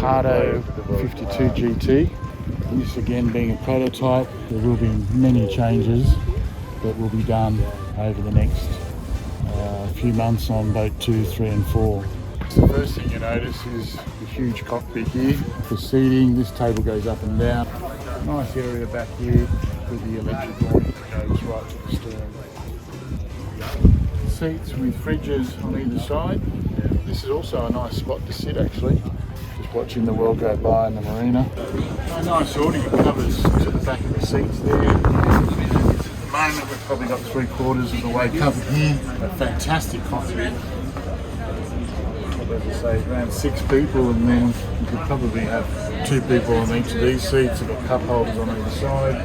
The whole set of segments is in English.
Pardo 52 GT. This again being a prototype, there will be many changes that will be done over the next few months on boat 2, 3 and 4. So the first thing you notice is the huge cockpit here. For seating, this table goes up and down. Nice area back here with the electric awning that goes right to the stern. Seats with fridges on either side. This is also a nice spot to sit actually. Just watching the world go by in the marina. A nice awning that covers to the back of the seats there. At the moment we've probably got 3/4 of the way covered here. A fantastic cockpit. As I say, around 6 people, and then you could probably have 2 people on each of these seats. You've got cup holders on either side.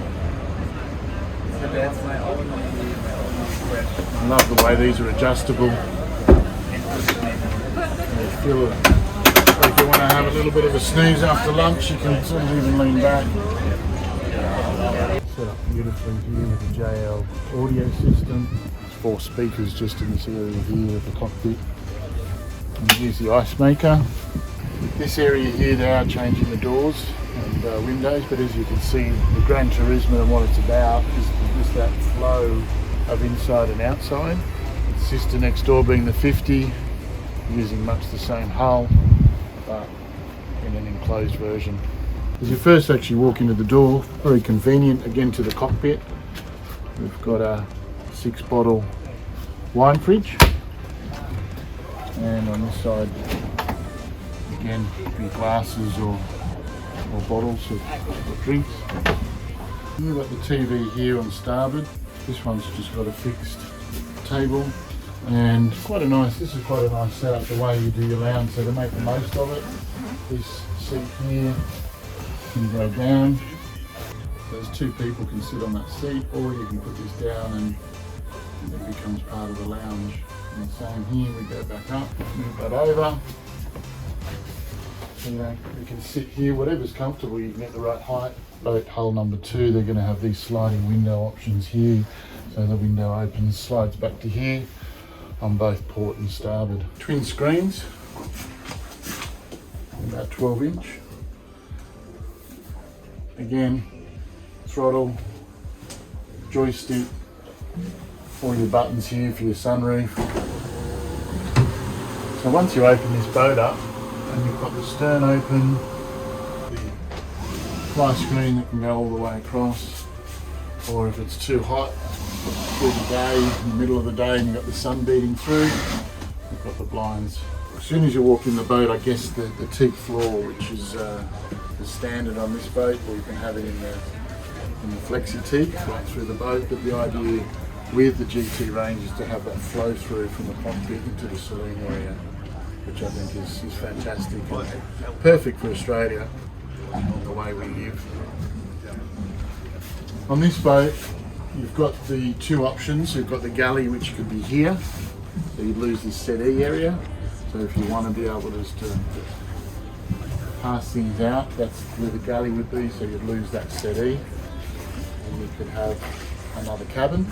I love the way these are adjustable. They feel like you want to have a little bit of a snooze after lunch, you can sort of even lean back. Set up beautifully here with the JL audio system. There's 4 speakers just in this area here of the cockpit. And here's the ice maker. This area here they are changing the doors and windows, but as you can see the Gran Turismo and what it's about is that flow of inside and outside. The sister next door being the 50, using much the same hull but in an enclosed version. As you first actually walk into the door, very convenient again to the cockpit. We've got a 6-bottle wine fridge, and on this side again your glasses or bottles of drinks. You've got the TV here on starboard. This one's just got a fixed table, and this is quite a nice setup the way you do your lounge, so to make the most of it, this seat here can go down. So as 2 people can sit on that seat, or you can put this down and it becomes part of the lounge. And the same here, we go back up, move that over. So, you can sit here, whatever's comfortable, you can get the right height. Boat hull number 2, they're going to have these sliding window options here. So the window opens, slides back to here on both port and starboard. Twin screens, about 12-inch. Again, throttle, joystick, all your buttons here for your sunroof. So once you open this boat up, and you've got the stern open, the fly screen that can go all the way across, or if it's too hot through the day, in the middle of the day, and you've got the sun beating through, you've got the blinds. As soon as you walk in the boat, I guess the teak floor, which is the standard on this boat, or you can have it in the flexi teak right through the boat, but the idea with the GT range is to have that flow through from the cockpit into the saloon area, which I think is fantastic and perfect for Australia and the way we live. On this boat, you've got the 2 options. You've got the galley, which could be here, so you'd lose this settee area. So if you want to be able just to pass things out, that's where the galley would be, so you'd lose that settee. And you could have another cabin.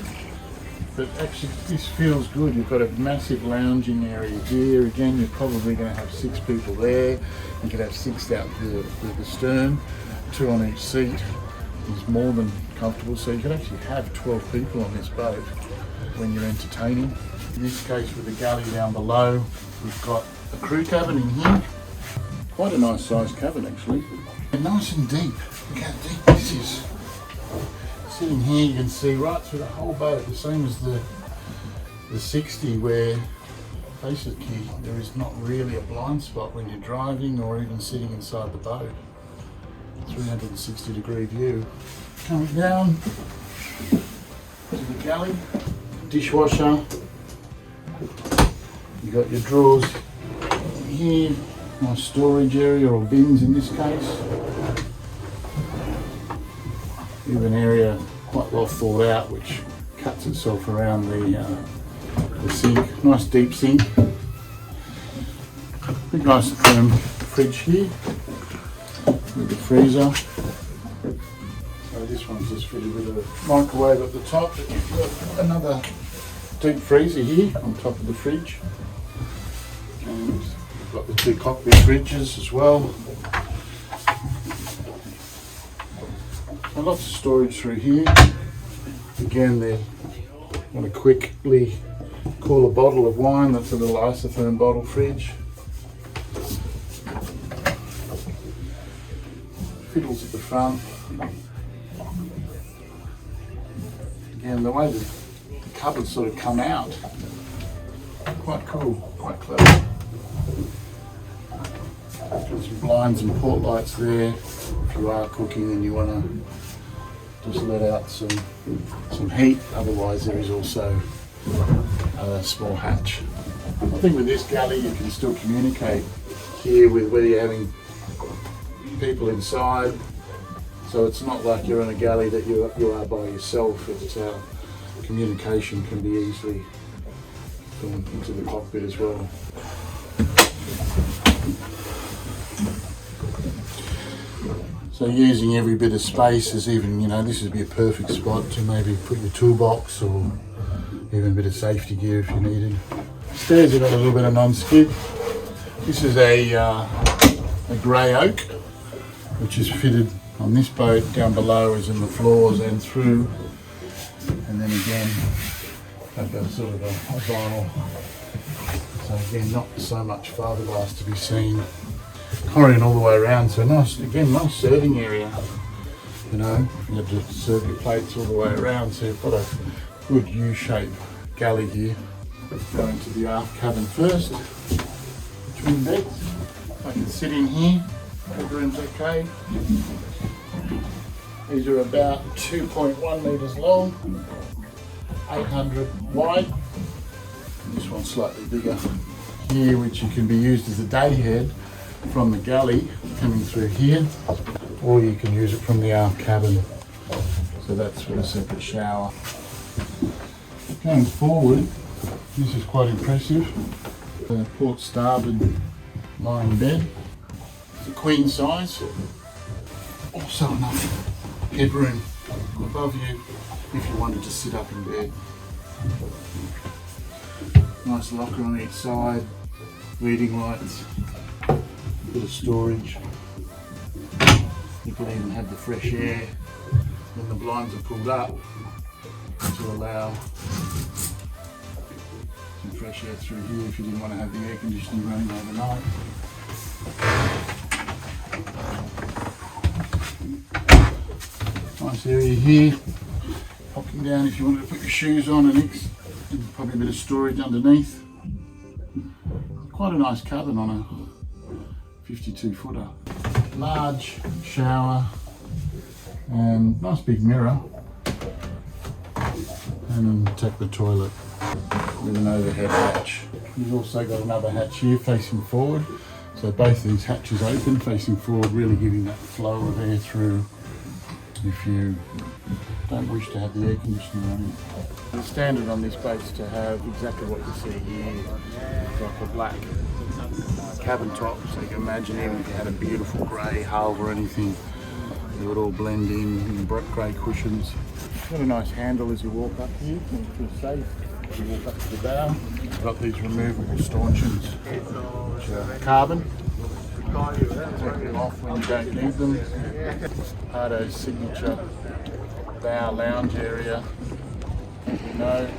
But actually this feels good. You've got a massive lounging area here. Again, you're probably going to have 6 people there. You could have 6 out the stern, 2 on each seat. It's more than comfortable. So you can actually have 12 people on this boat when you're entertaining. In this case with the galley down below, we've got a crew cabin in here. Quite a nice sized cabin actually. And nice and deep. Look how deep this is. Sitting here you can see right through the whole boat, the same as the 60, where basically there is not really a blind spot when you're driving or even sitting inside the boat. 360-degree view. Coming down to the galley, dishwasher. You got your drawers here, nice storage area, or bins in this case. You have an area quite well thought out, which cuts itself around the sink. Nice deep sink. Big nice firm fridge here with the freezer. So this one's just fitted with a microwave at the top, but you've got another deep freezer here on top of the fridge. And we've got the 2 cockpit fridges as well. So lots of storage through here. Again, they want to quickly cool a bottle of wine. That's a little isotherm bottle fridge. Fiddles at the front. Again, the way the cupboards sort of come out, quite cool, quite clever. Got some blinds and port lights there. If you are cooking and you want to just let out some heat, otherwise there is also a small hatch. I think with this galley you can still communicate here with whether you're having people inside, so it's not like you're in a galley that you are by yourself. It's communication can be easily gone into the cockpit as well. So using every bit of space is even, this would be a perfect spot to maybe put your toolbox or even a bit of safety gear if you needed. Stairs have got a little bit of non-skid. This is a grey oak, which is fitted on this boat. Down below is in the floors and through, and then again I've got sort of a vinyl, so again not so much fiberglass to be seen. Corridor all the way around, so nice serving area. You have to serve your plates all the way around, so you've got a good U-shaped galley here. Going to the aft cabin first. Twin beds. I can sit in here. Bedroom's okay. These are about 2.1 metres long, 800 wide. This one's slightly bigger here, which can be used as a day head from the galley coming through here, or you can use it from the aft cabin. So that's with a separate shower. Going forward, this is quite impressive. The port starboard lying bed. It's a queen size. Also enough headroom above you if you wanted to sit up in bed. Nice locker on each side, reading lights, bit of storage. You can even have the fresh air when the blinds are pulled up to allow some fresh air through here if you didn't want to have the air conditioning running overnight. Nice area here. Popping down if you wanted to put your shoes on, and probably a bit of storage underneath. Quite a nice cabin on a 52 footer. Large shower and nice big mirror, and then take the toilet with an overhead hatch. You've also got another hatch here facing forward, so both these hatches open facing forward, really giving that flow of air through if you don't wish to have the air conditioning running. The standard on this boat is to have exactly what you see here, like a black cabin top, so you can imagine even if you had a beautiful grey hull or anything, it would all blend in grey cushions. Got a nice handle as you walk up here, you feel safe as you walk up to the bow. We've got these removable stanchions, which are carbon. Take them off when you don't need them. Pardo's signature bow lounge area, as you know,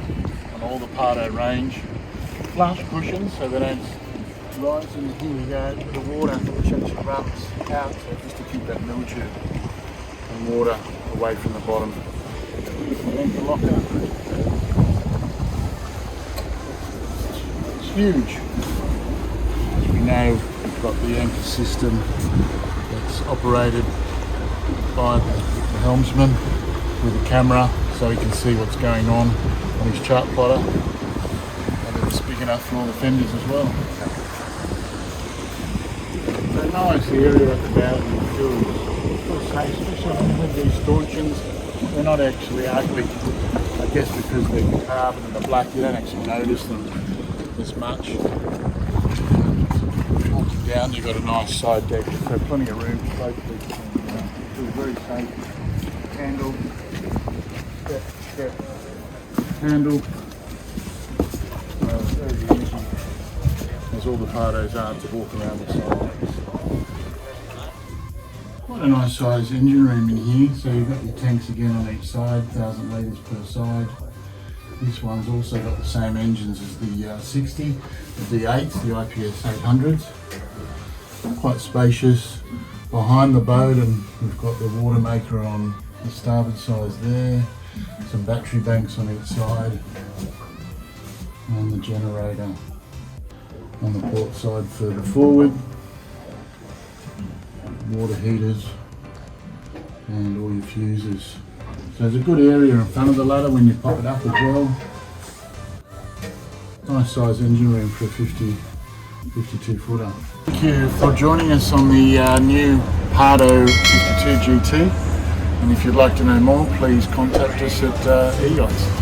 on all the Pardo range. Flush cushions so they don't rise, and here we go, the water which actually runs out, so just to keep that mildew and water away from the bottom. And then the locker. It's huge. As we know, we've got the anchor system that's operated by the helmsman with a camera, so he can see what's going on his chart plotter. And it's big enough for all the fenders as well. A nice area at the bow of the fuel, especially with these stanchions. They're not actually ugly, I guess because they're the carbon and the black, you don't actually notice them as much. Walking down, you've got a nice side deck, so plenty of room for both people. Feel very safe. Handle, step, handle. Very easy, as all the Pardos are, to walk around the sides. Quite a nice size engine room in here. So you've got your tanks again on each side, 1,000 litres per side. This one's also got the same engines as the 60, the Eyachts, the IPS 800s. Quite spacious behind the boat, and we've got the water maker on the starboard side there, some battery banks on each side, and the generator on the port side further forward, water heaters and all your fuses. So there's a good area in front of the ladder when you pop it up as well. Nice size engine room for a 52 footer. Thank you for joining us on the new Pardo 52 GT, and if you'd like to know more, please contact us at Eyachts.